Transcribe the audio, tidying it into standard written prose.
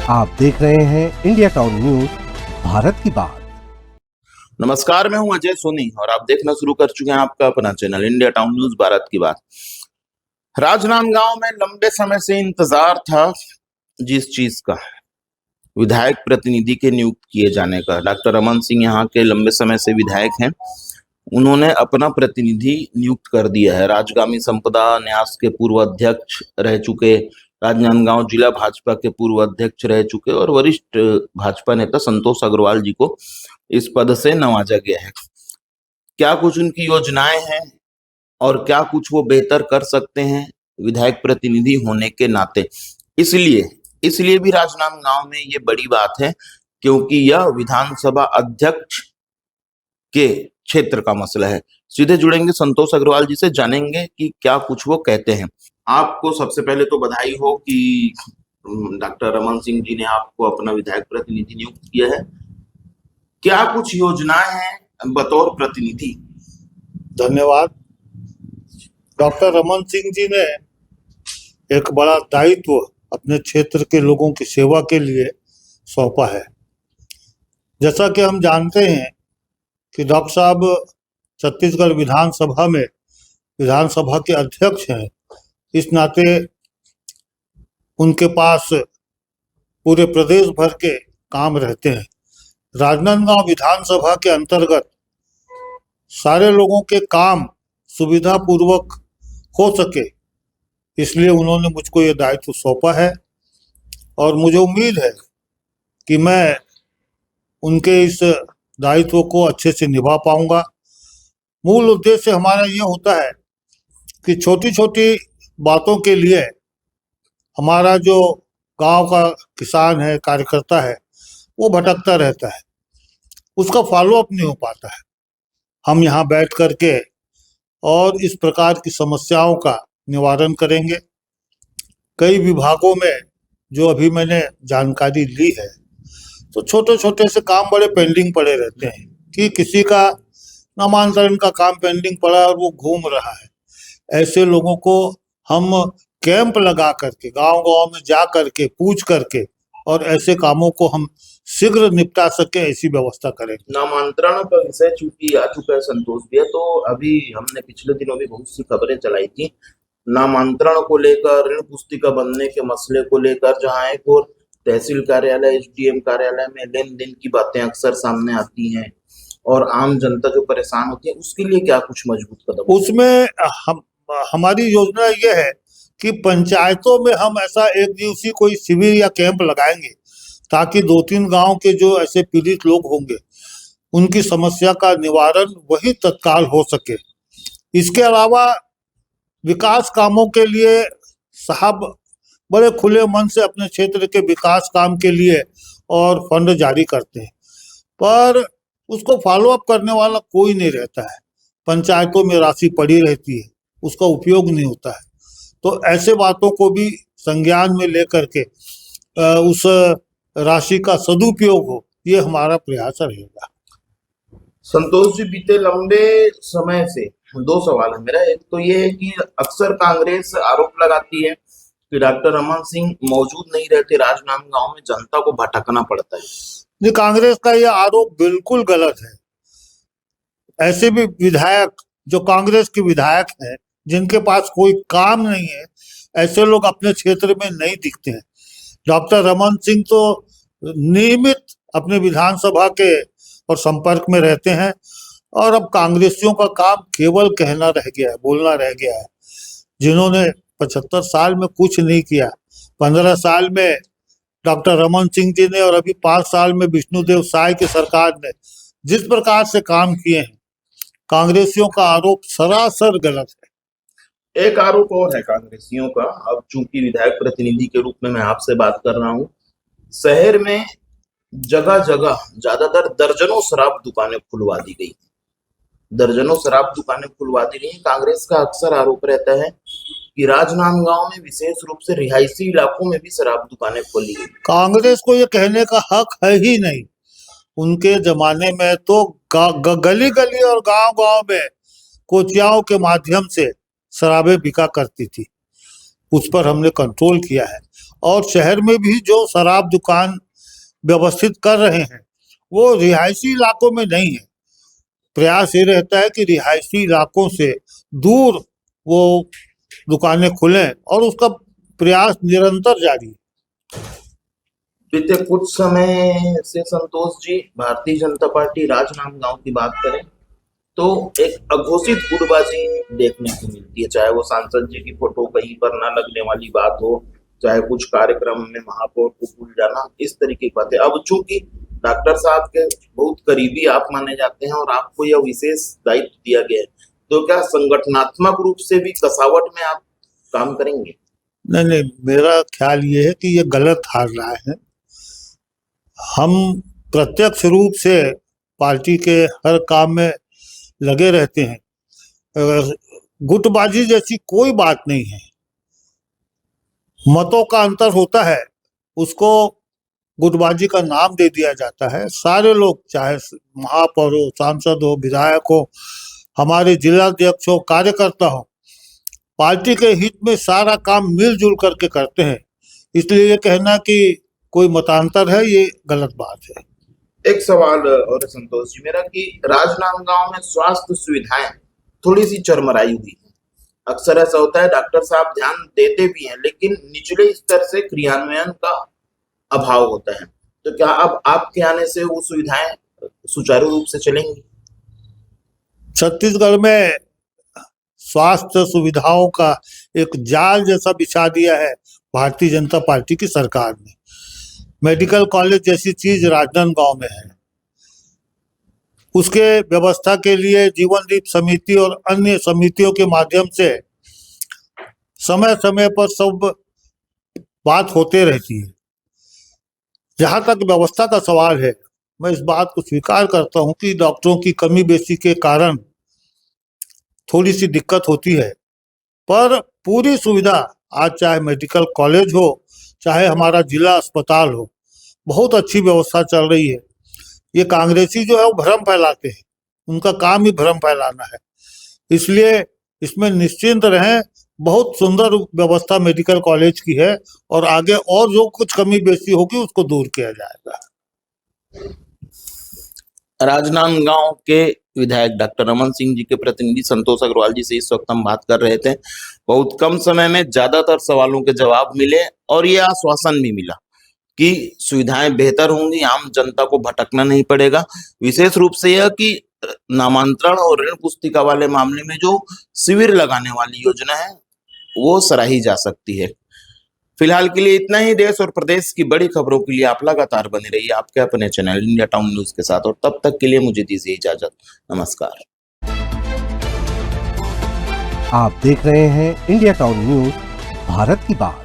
आप देख रहे हैं इंडिया टाउन न्यूज भारत की बात। नमस्कार, मैं हूं अजय सोनी और आप देखना शुरू कर चुके हैं आपका अपना channel India town news Bharat की बात। राजनांदगांव में लंबे समय से इंतजार था जिस चीज का, विधायक प्रतिनिधि के नियुक्त किए जाने का। डॉक्टर रमन सिंह यहाँ के लंबे समय से विधायक हैं, उन्होंने अपना प्रतिनिधि नियुक्त कर दिया है। राजगामी संपदा न्यास के पूर्व अध्यक्ष रह चुके, राजनांदगांव जिला भाजपा के पूर्व अध्यक्ष रह चुके और वरिष्ठ भाजपा नेता संतोष अग्रवाल जी को इस पद से नवाजा गया है। क्या कुछ उनकी योजनाएं हैं और क्या कुछ वो बेहतर कर सकते हैं विधायक प्रतिनिधि होने के नाते, इसलिए भी राजनांदगांव में ये बड़ी बात है, क्योंकि यह विधानसभा अध्यक्ष के क्षेत्र का मसला है। सीधे जुड़ेंगे संतोष अग्रवाल जी से, जानेंगे कि क्या कुछ वो कहते हैं। आपको सबसे पहले तो बधाई हो कि डॉक्टर रमन सिंह जी ने आपको अपना विधायक प्रतिनिधि नियुक्त किया है। क्या कुछ योजनाएं हैं बतौर प्रतिनिधि? धन्यवाद। डॉक्टर रमन सिंह जी ने एक बड़ा दायित्व अपने क्षेत्र के लोगों की सेवा के लिए सौंपा है। जैसा कि हम जानते हैं कि डॉक्टर साहब छत्तीसगढ़ विधानसभा में विधानसभा के अध्यक्ष हैं, इस नाते उनके पास पूरे प्रदेश भर के काम रहते हैं। राजनांदगांव विधानसभा के अंतर्गत सारे लोगों के काम सुविधा पूर्वक हो सके, इसलिए उन्होंने मुझको ये दायित्व सौंपा है और मुझे उम्मीद है कि मैं उनके इस दायित्व को अच्छे से निभा पाऊंगा। मूल उद्देश्य हमारा ये होता है कि छोटी छोटी बातों के लिए हमारा जो गांव का किसान है, कार्यकर्ता है, वो भटकता रहता है, उसका फॉलो अप नहीं हो पाता है। हम यहाँ बैठ करके और इस प्रकार की समस्याओं का निवारण करेंगे। कई विभागों में जो अभी मैंने जानकारी ली है, तो छोटे छोटे से काम बड़े पेंडिंग पड़े रहते हैं कि किसी का नामांतरण का काम पेंडिंग पड़ा है और वो घूम रहा है। ऐसे लोगों को हम कैंप लगा करके गांव गांव में जा करके पूछ करके और ऐसे कामों को हम शीघ्र निपटा सके, ऐसी व्यवस्था करेंगे। नामांतरण का विषय चूंकि आ चुका है संतोष भैया, तो अभी हमने पिछले दिनों भी बहुत सी खबरें चलाई थी नामांतरण को लेकर, ऋण पुस्तिका बनने के मसले को लेकर, जहां एक और तहसील कार्यालय, एसडीएम कार्यालय में लेन देन की बातें अक्सर सामने आती हैं और आम जनता जो परेशान होती है, उसके लिए क्या कुछ मजबूत कदम? उसमें हमारी योजना ये है कि पंचायतों में हम ऐसा एक दिवसीय कोई शिविर या कैंप लगाएंगे, ताकि 2-3 गांव के जो ऐसे पीड़ित लोग होंगे उनकी समस्या का निवारण वही तत्काल हो सके। इसके अलावा विकास कामों के लिए साहब बड़े खुले मन से अपने क्षेत्र के विकास काम के लिए और फंड जारी करते हैं, पर उसको फॉलो अप करने वाला कोई नहीं रहता है। पंचायतों में राशि पड़ी रहती है, उसका उपयोग नहीं होता है। तो ऐसे बातों को भी संज्ञान में लेकर के उस राशि का सदुपयोग हो, ये हमारा प्रयास रहेगा। संतोष जी, बीते लंबे समय से 2 सवाल है मेरा। एक तो ये है कि अक्सर कांग्रेस आरोप लगाती है कि डॉक्टर रमन सिंह मौजूद नहीं रहते राजनांदगांव में, जनता को भटकना पड़ता है। नहीं, कांग्रेस का यह आरोप बिल्कुल गलत है। ऐसे भी विधायक जो कांग्रेस के विधायक हैं, जिनके पास कोई काम नहीं है, ऐसे लोग अपने क्षेत्र में नहीं दिखते हैं। डॉक्टर रमन सिंह तो नियमित अपने विधानसभा के और संपर्क में रहते हैं, और अब कांग्रेसियों का काम केवल कहना रह गया है, बोलना रह गया है। जिन्होंने 75 साल में कुछ नहीं किया, 15 साल में डॉक्टर रमन सिंह जी ने और अभी 5 साल में विष्णुदेव साय की सरकार ने जिस प्रकार से काम किए हैं, कांग्रेसियों का आरोप सरासर गलत है। एक आरोप और है कांग्रेसियों का, अब चूंकि विधायक प्रतिनिधि के रूप में मैं आपसे बात कर रहा हूँ, शहर में जगह जगह ज्यादातर दर्जनों शराब दुकानें खुलवा दी गई, दर्जनों शराब दुकानें खुलवा दी गई। कांग्रेस का अक्सर आरोप रहता है कि राजनांदगांव में विशेष रूप से रिहायशी इलाकों में भी शराब दुकानें खोली गई। कांग्रेस को ये कहने का हक है ही नहीं। उनके जमाने में तो गली गली और गांव गांव में कोचियाओं के माध्यम से शराबें बिका करती थी, उस पर हमने कंट्रोल किया है। और शहर में भी जो शराब दुकान व्यवस्थित कर रहे हैं वो रिहायशी इलाकों में नहीं है। प्रयास ये रहता है कि रिहायशी इलाकों से दूर वो दुकानें खुलें और उसका प्रयास निरंतर जारी है। बीते कुछ समय से संतोष जी, भारतीय जनता पार्टी राजनांदगांव की बात करें तो एक अघोषित गुटबाजी देखने को मिलती है, चाहे वो सांसद जी की फोटो कहीं पर ना लगने वाली बात हो, चाहे कुछ कार्यक्रम में महापौर को भूल जाना, इस तरीके की बातें। अब चूंकि डॉक्टर साहब के बहुत करीबी आप माने जाते हैं और आपको यह विशेष दायित्व दिया गया है, तो क्या संगठनात्मक रूप से भी कसावट में आप काम करेंगे? नहीं, मेरा ख्याल ये है कि ये गलत धारणा है। हम प्रत्यक्ष रूप से पार्टी के हर काम में लगे रहते हैं। गुटबाजी जैसी कोई बात नहीं है। मतों का अंतर होता है, उसको गुटबाजी का नाम दे दिया जाता है। सारे लोग, चाहे महापौर हो, सांसद हो, विधायक हो, हमारे जिलाध्यक्ष हो, कार्यकर्ता हो, पार्टी के हित में सारा काम मिलजुल करके करते हैं। इसलिए ये कहना कि कोई मतांतर है, ये गलत बात है। एक सवाल और संतोष जी मेरा कि राजनांदगांव में स्वास्थ्य सुविधाएं थोड़ी सी चरमराई हुई है। अक्सर ऐसा होता है, डॉक्टर साहब ध्यान देते भी हैं लेकिन निचले स्तर से क्रियान्वयन का अभाव होता है। तो क्या अब आपके आने से वो सुविधाएं सुचारू रूप से चलेंगी? छत्तीसगढ़ में स्वास्थ्य सुविधाओं का एक जाल जैसा बिछा दिया है भारतीय जनता पार्टी की सरकार ने। मेडिकल कॉलेज जैसी चीज राजनांदगांव में है। उसके व्यवस्था के लिए जीवनदीप समिति और अन्य समितियों के माध्यम से समय समय पर सब बात होते रहती है। जहां तक व्यवस्था का सवाल है, मैं इस बात को स्वीकार करता हूं कि डॉक्टरों की कमी बेसी के कारण थोड़ी सी दिक्कत होती है, पर पूरी सुविधा आज चाहे मेडिकल कॉलेज हो, चाहे हमारा जिला अस्पताल हो, बहुत अच्छी व्यवस्था चल रही है। ये कांग्रेसी जो है वो भ्रम फैलाते हैं, उनका काम ही भ्रम फैलाना है। इसलिए इसमें निश्चिंत रहें, बहुत सुंदर व्यवस्था मेडिकल कॉलेज की है और आगे और जो कुछ कमी बेसी होगी उसको दूर किया जाएगा। राजनांदगांव के विधायक डॉक्टर रमन सिंह जी के प्रतिनिधि संतोष अग्रवाल जी से इस वक्त हम बात कर रहे थे। बहुत कम समय में ज्यादातर सवालों के जवाब मिले और ये आश्वासन भी मिला कि सुविधाएं बेहतर होंगी, आम जनता को भटकना नहीं पड़ेगा। विशेष रूप से यह कि नामांतरण और ऋण पुस्तिका वाले मामले में जो शिविर लगाने वाली योजना है वो सराही जा सकती है। फिलहाल के लिए इतना ही। देश और प्रदेश की बड़ी खबरों के लिए आप लगातार बने रहिए आपके अपने चैनल इंडिया टाउन न्यूज के साथ, और तब तक के लिए मुझे दीजिए इजाजत। नमस्कार। आप देख रहे हैं इंडिया टाउन न्यूज, भारत की बात।